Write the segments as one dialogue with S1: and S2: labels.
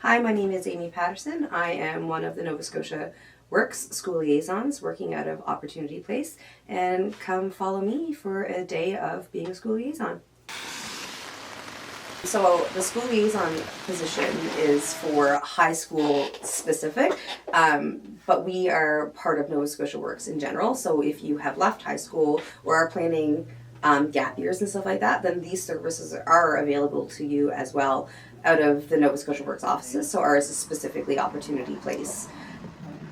S1: Hi, my name is Amy Patterson. I am one of the Nova Scotia Works School Liaisons working out of Opportunity Place, and come follow me for a day of being a school liaison. So the school liaison position is for high school specific, but we are part of Nova Scotia Works in general. So if you have left high school or are planning gap years and stuff like that, then these services are available to you as well out of the Nova Scotia Works offices. So ours is specifically Opportunity Place.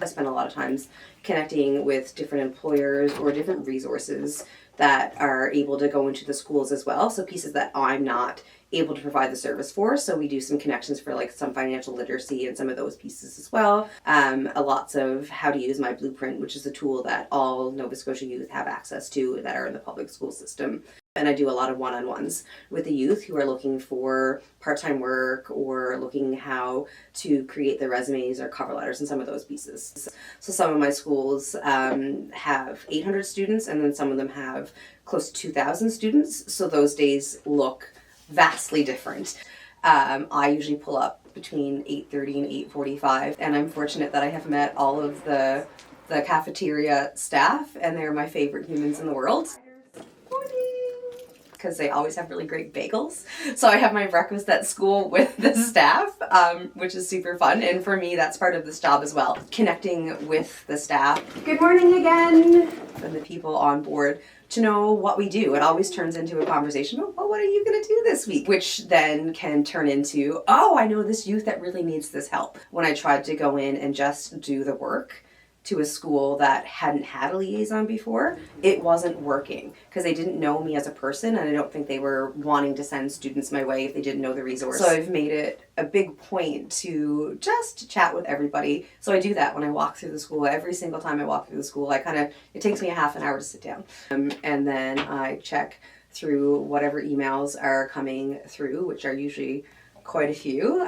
S1: I spend a lot of times connecting with different employers or different resources that are able to go into the schools as well. So pieces that I'm not able to provide the service for. So we do some connections for like some financial literacy and some of those pieces as well. Lots of how to use my blueprint, which is a tool that all Nova Scotia youth have access to that are in the public school system. And I do a lot of one-on-ones with the youth who are looking for part-time work or looking how to create their resumes or cover letters and some of those pieces. So some of my schools have 800 students, and then some of them have close to 2,000 students. So those days look vastly different. I usually pull up between 8:30 and 8:45, and I'm fortunate that I have met all of the cafeteria staff, and they're my favorite humans in the world. Because they always have really great bagels. So I have my breakfast at school with the staff, which is super fun. And for me, that's part of this job as well. Connecting with the staff. Good morning again. And the people on board to know what we do. It always turns into a conversation about, well, what are you going to do this week? Which then can turn into, oh, I know this youth that really needs this help. When I tried to go in and just do the work to a school that hadn't had a liaison before, it wasn't working because they didn't know me as a person, and I don't think they were wanting to send students my way if they didn't know the resource. So I've made it a big point to just chat with everybody. So I do that when I walk through the school. Every single time I walk through the school, it takes me a half an hour to sit down. And then I check through whatever emails are coming through, which are usually quite a few.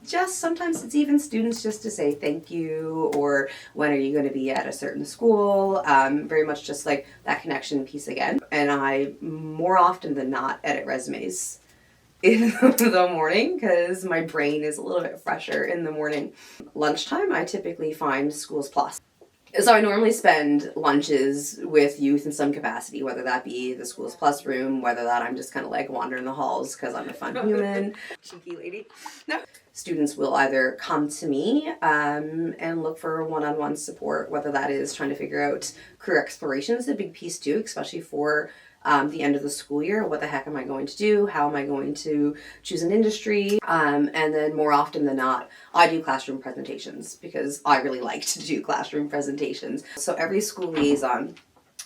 S1: Just sometimes it's even students just to say thank you, or when are you going to be at a certain school. Very much just like that connection piece again. And I, more often than not, edit resumes in the morning because my brain is a little bit fresher in the morning. Lunchtime, I typically find Schools Plus. So I normally spend lunches with youth in some capacity, whether that be the Schools Plus room, whether that I'm just kind of like wandering the halls because I'm a fun human. Cheeky lady. No. Students will either come to me and look for one-on-one support, whether that is trying to figure out career exploration is a big piece too, especially for the end of the school year. What the heck am I going to do? How am I going to choose an industry? And then more often than not, I do classroom presentations because I really like to do classroom presentations. So every school liaison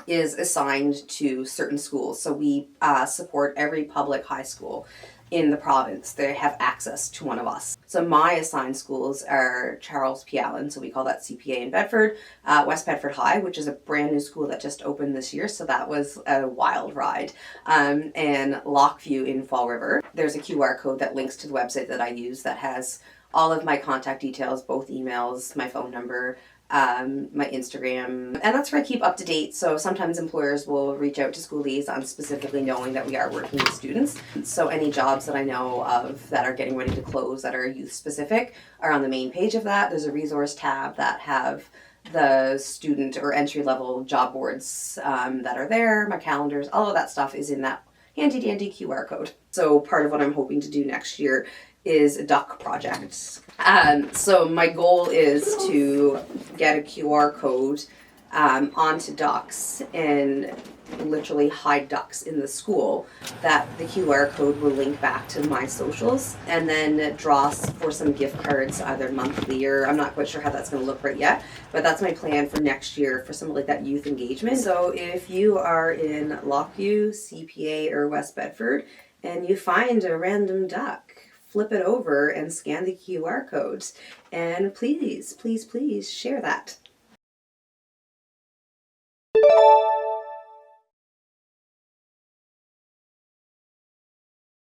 S1: is assigned to certain schools. So we support every public high school in the province. They have access to one of us. So my assigned schools are Charles P. Allan, so we call that CPA in Bedford, West Bedford High, which is a brand new school that just opened this year, so that was a wild ride, and Lockview in Fall River. There's a QR code that links to the website that I use that has all of my contact details, both emails, my phone number, my Instagram, and that's where I keep up to date. So sometimes employers will reach out to school liaisons specifically knowing that we are working with students. So any jobs that I know of that are getting ready to close that are youth specific are on the main page of that. There's a resource tab that have the student or entry level job boards that are there, my calendars, all of that stuff is in that handy dandy QR code. So part of what I'm hoping to do next year is a duck project. So my goal is to get a QR code onto ducks and literally hide ducks in the school, that the QR code will link back to my socials, and then draw for some gift cards either monthly or I'm not quite sure how that's going to look right yet, but that's my plan for next year for some like that youth engagement. So if you are in Lockview, CPA, or West Bedford and you find a random duck, flip it over and scan the QR codes, and please, please, please share that.